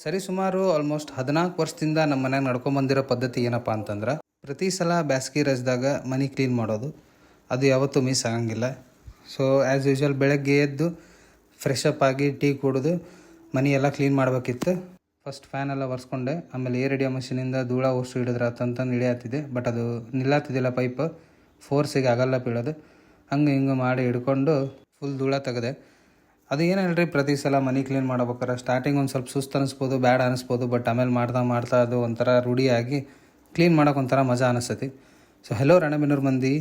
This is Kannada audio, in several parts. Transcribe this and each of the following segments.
ಸರಿ ಸುಮಾರು ಆಲ್ಮೋಸ್ಟ್ 14 ವರ್ಷದಿಂದ ನಮ್ಮ ಮನ್ಯಾಗ ನಡ್ಕೊಂಬಂದಿರೋ ಪದ್ಧತಿ ಏನಪ್ಪ ಅಂತಂದ್ರೆ ಪ್ರತಿ ಸಲ ಬ್ಯಾಸ್ಗಿ ರಜದಾಗ ಮನೆ ಕ್ಲೀನ್ ಮಾಡೋದು. ಅದು ಯಾವತ್ತೂ ಮಿಸ್ ಆಗಂಗಿಲ್ಲ. ಸೊ ಆ್ಯಸ್ ಯೂಶ್ವಲ್ ಬೆಳಗ್ಗೆ ಎದ್ದು ಫ್ರೆಶ್ ಅಪ್ ಆಗಿ ಟೀ ಕುಡಿದು ಮನೆ ಎಲ್ಲ ಕ್ಲೀನ್ ಮಾಡಬೇಕಿತ್ತು. ಫಸ್ಟ್ ಫ್ಯಾನ್ ಎಲ್ಲ ಒರೆಸ್ಕೊಂಡೆ. ಆಮೇಲೆ ಏರ್ ಹಿಡಿಯೋ ಮಷೀನಿಂದ ಧೂಳ ವಸ್ತು ಹಿಡಿದ್ರೆ ಅಂತಂದು ಹಿಡಿಯತ್ತಿದೆ. ಬಟ್ ಅದು ನಿಲ್ಲತ್ತಿದ್ದಿಲ್ಲ ಪೈಪ್, ಫೋರ್ಸಿಗೆ ಆಗಲ್ಲ ಬೀಳೋದು. ಹಂಗೆ ಹಿಂಗೆ ಮಾಡಿ ಹಿಡ್ಕೊಂಡು ಫುಲ್ ಧೂಳ ತೆಗೆದೆ. ಅದು ಏನು ಹೇಳ್ರಿ, ಪ್ರತಿ ಸಲ ಮನೆ ಕ್ಲೀನ್ ಮಾಡ್ಬೇಕಾರೆ ಸ್ಟಾರ್ಟಿಂಗ್ ಒಂದು ಸ್ವಲ್ಪ ಸುಸ್ತು ಅನಿಸ್ಬೋದು, ಬ್ಯಾಡ್ ಅನಿಸ್ಬೋದು. ಬಟ್ ಆಮೇಲೆ ಮಾಡ್ತಾ ಅದು ಒಂಥರ ರೂಢಿಯಾಗಿ ಕ್ಲೀನ್ ಮಾಡೋಕೆ ಒಂಥರ ಮಜಾ ಅನಿಸ್ತೈತಿ. ಸೊ ಹೆಲೋ ರಾಣೆಬೆನ್ನೂರು ಮಂದಿ,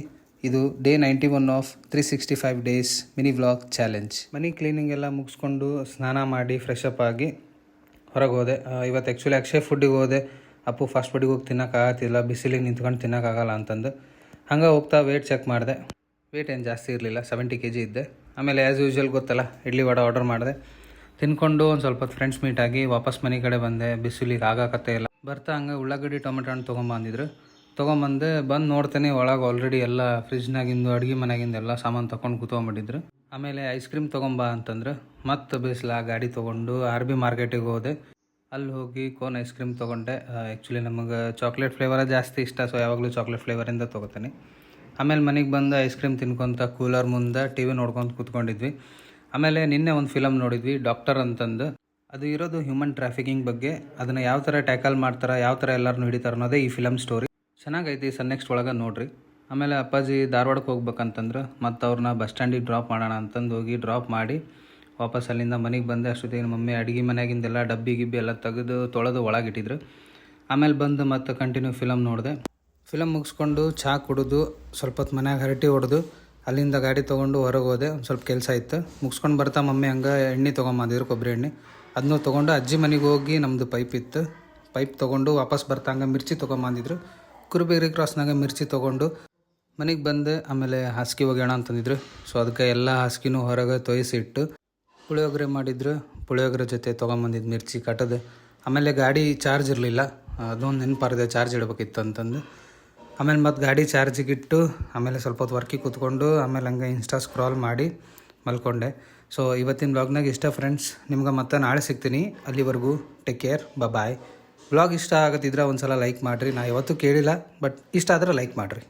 ಇದು day 91 of 365 days mini vlog challenge. ಮನೆ ಕ್ಲೀನಿಂಗ್ ಎಲ್ಲ ಮುಗಿಸ್ಕೊಂಡು ಸ್ನಾನ ಮಾಡಿ ಫ್ರೆಶ್ ಅಪ್ ಆಗಿ ಹೊರಗೆ ಹೋದೆ. ಇವತ್ತು ಆ್ಯಕ್ಚುಲಿ ಅಕ್ಷಯ್ ಫುಡ್ಡಿಗೆ ಹೋದೆ. ಅಪ್ಪು ಫಾಸ್ಟ್ ಫುಡ್ಡಿಗೆ ಹೋಗಿ ತಿನ್ನೋಕ್ಕಾಗತ್ತಿಲ್ಲ, ಬಿಸಿಲಿಗೆ ನಿಂತ್ಕೊಂಡು ತಿನ್ನೋಕ್ಕಾಗಲ್ಲ ಅಂತಂದು. ಹಂಗೆ ಹೋಗ್ತಾ ವೇಟ್ ಚೆಕ್ ಮಾಡಿದೆ. ವೇಟ್ ಏನು ಜಾಸ್ತಿ ಇರಲಿಲ್ಲ, 70 kg ಇದ್ದೆ. ಆಮೇಲೆ ಆ್ಯಸ್ ಯೂಶ್ವಲ್ ಗೊತ್ತಲ್ಲ, ಇಡ್ಲಿ ವಡೆ ಆರ್ಡರ್ ಮಾಡಿದೆ. ತಿನ್ಕೊಂಡು ಒಂದು ಸ್ವಲ್ಪ ಫ್ರೆಂಡ್ಸ್ ಮೀಟ್ ಆಗಿ ವಾಪಸ್ ಮನೆ ಕಡೆ ಬಂದೆ. ಬಿಸಿಲಿಗೆ ಆಗಾಕತ್ತೆ ಇಲ್ಲ. ಬರ್ತಾ ಹಂಗೆ ಉಳ್ಳಾಗಡ್ಡಿ ಟೊಮೆಟೊ ಹಣ್ಣು ತೊಗೊಂಬಂದಿದ್ರು. ತೊಗೊಂಬಂದೆ. ಬಂದು ನೋಡ್ತೇನೆ ಒಳಗೆ ಆಲ್ರೆಡಿ ಎಲ್ಲ ಫ್ರಿಜ್ನಾಗಿಂದು ಅಡುಗೆ ಮನೆಯಾಗಿಂದ ಎಲ್ಲ ಸಾಮಾನು ತೊಗೊಂಡು ಕೂತ್ಕೊಂಡ್ಬಿಟ್ಟಿದ್ರು. ಆಮೇಲೆ ಐಸ್ ಕ್ರೀಮ್ ತೊಗೊಂಬಾ ಅಂತಂದ್ರೆ ಮತ್ತೆ ಬಿಸಿಲ ಗಾಡಿ ತೊಗೊಂಡು RB ಮಾರ್ಕೆಟಿಗೆ ಹೋದೆ. ಅಲ್ಲಿ ಹೋಗಿ ಕೋನ್ ಐಸ್ ಕ್ರೀಮ್ ತೊಗೊಂಡೆ. ಆ್ಯಕ್ಚುಲಿ ನಮಗೆ ಚಾಕ್ಲೇಟ್ ಫ್ಲೇವರೇ ಜಾಸ್ತಿ ಇಷ್ಟ. ಸೊ ಯಾವಾಗಲೂ ಚಾಕ್ಲೇಟ್ ಫ್ಲೇವರಿಂದ ತೊಗೋತೀನಿ. ಆಮೇಲೆ ಮನೆಗೆ ಬಂದು ಐಸ್ ಕ್ರೀಮ್ ತಿನ್ಕೊತ ಕೂಲರ್ ಮುಂದೆ TV ನೋಡ್ಕೊತ ಕೂತ್ಕೊಂಡಿದ್ವಿ. ಆಮೇಲೆ ನಿನ್ನೆ ಒಂದು ಫಿಲಮ್ ನೋಡಿದ್ವಿ, ಡಾಕ್ಟರ್ ಅಂತಂದು. ಅದು ಇರೋದು ಹ್ಯೂಮನ್ ಟ್ರಾಫಿಕಿಂಗ್ ಬಗ್ಗೆ. ಅದನ್ನು ಯಾವ ಥರ ಟ್ಯಾಕಲ್ ಮಾಡ್ತಾರೆ, ಯಾವ ಥರ ಎಲ್ಲರನ್ನೂ ಹಿಡಿತಾರೆ ಅನ್ನೋದೇ ಈ ಫಿಲಮ್ ಸ್ಟೋರಿ. ಚೆನ್ನಾಗೈತಿ. ನೆಕ್ಸ್ಟ್ ಒಳಗೆ ನೋಡಿರಿ. ಆಮೇಲೆ ಅಪ್ಪಾಜಿ ಧಾರವಾಡಕ್ಕೆ ಹೋಗ್ಬೇಕಂತಂದ್ರೆ ಮತ್ತು ಅವ್ರನ್ನ ಬಸ್ ಸ್ಟ್ಯಾಂಡಿಗೆ ಡ್ರಾಪ್ ಮಾಡೋಣ ಅಂತಂದು ಹೋಗಿ ಡ್ರಾಪ್ ಮಾಡಿ ವಾಪಸ್ ಅಲ್ಲಿಂದ ಮನೆಗೆ ಬಂದೆ. ಅಷ್ಟೊತ್ತಿಗೆ ನಮ್ಮ ಮಮ್ಮಿ ಅಡುಗೆ ಮನೆಯಾಗಿಂದೆಲ್ಲ ಡಬ್ಬಿ ಗಿಬ್ಬಿ ಎಲ್ಲ ತೆಗೆದು ತೊಳೆದು ಒಳಗಿಟ್ಟಿದ್ರು. ಆಮೇಲೆ ಬಂದು ಮತ್ತೆ ಕಂಟಿನ್ಯೂ ಫಿಲಮ್ ನೋಡಿದೆ. ಫಿಲಮ್ ಮುಗಿಸ್ಕೊಂಡು ಚಹಾ ಕುಡಿದು ಸ್ವಲ್ಪ ಹೊತ್ತು ಮನ್ಯಾಗ ಹರಟಿ ಹೊಡೆದು ಅಲ್ಲಿಂದ ಗಾಡಿ ತೊಗೊಂಡು ಹೊರಗೆ ಹೋದೆ. ಒಂದು ಸ್ವಲ್ಪ ಕೆಲಸ ಇತ್ತು. ಮುಗಿಸ್ಕೊಂಡು ಬರ್ತಾ ಮಮ್ಮಿ ಹಂಗೆ ಎಣ್ಣೆ ತೊಗೊಂಬಂದಿದ್ರು, ಕೊಬ್ಬರಿ ಎಣ್ಣೆ. ಅದನ್ನೂ ತೊಗೊಂಡು ಅಜ್ಜಿ ಮನೆಗೆ ಹೋಗಿ ನಮ್ಮದು ಪೈಪ್ ಇತ್ತು, ಪೈಪ್ ತೊಗೊಂಡು ವಾಪಸ್ ಬರ್ತಾ ಹಂಗೆ ಮಿರ್ಚಿ ತೊಗೊಂಬಂದಿದ್ರು. ಕುರುಬೇರಿ ಕ್ರಾಸ್ನಾಗ ಮಿರ್ಚಿ ತೊಗೊಂಡು ಮನೆಗೆ ಬಂದೆ. ಆಮೇಲೆ ಹಾಸಿಗೆ ಒಗ್ಯೋಣ ಅಂತಂದಿದ್ರು. ಸೊ ಅದಕ್ಕೆ ಎಲ್ಲ ಹಾಸಿಗೆನೂ ಹೊರಗೆ ತೊಯ್ಸಿಟ್ಟು ಪುಳಿಯೋಗರೆ ಮಾಡಿದ್ರು. ಪುಳಿಯೋಗರೆ ಜೊತೆ ತೊಗೊಂಬಂದಿದ್ದು ಮಿರ್ಚಿ ಕಟ್ಟದು. ಆಮೇಲೆ ಗಾಡಿ ಚಾರ್ಜ್ ಇರಲಿಲ್ಲ, ಅದೊಂದು ನೆನಪಾರಿದೆ ಚಾರ್ಜ್ ಇಡಬೇಕಿತ್ತು ಅಂತಂದು. ಆಮೇಲೆ ಮತ್ತು ಗಾಡಿ ಚಾರ್ಜಿಗಿಟ್ಟು ಆಮೇಲೆ ಸ್ವಲ್ಪ ಹೊತ್ತು ವರ್ಕಿಗೆ ಕೂತ್ಕೊಂಡು ಆಮೇಲೆ ಹಂಗೆ ಇನ್ಸ್ಟಾ ಸ್ಕ್ರಾಲ್ ಮಾಡಿ ಮಲ್ಕೊಂಡೆ. ಸೊ ಇವತ್ತಿನ ವ್ಲಾಗ್ನಾಗ ಇಷ್ಟ ಫ್ರೆಂಡ್ಸ್. ನಿಮ್ಗೆ ಮತ್ತೆ ನಾಳೆ ಸಿಗ್ತೀನಿ. ಅಲ್ಲಿವರೆಗೂ ಟೇಕ್ ಕೇರ್, ಬಾಯ್. ವ್ಲಾಗ್ ಇಷ್ಟ ಆಗತ್ತಿದ್ರೆ ಒಂದು ಸಲ ಲೈಕ್ ಮಾಡಿರಿ. ನಾ ಯಾವತ್ತೂ ಕೇಳಿಲ್ಲ, ಬಟ್ ಇಷ್ಟ ಆದರೆ ಲೈಕ್ ಮಾಡಿರಿ.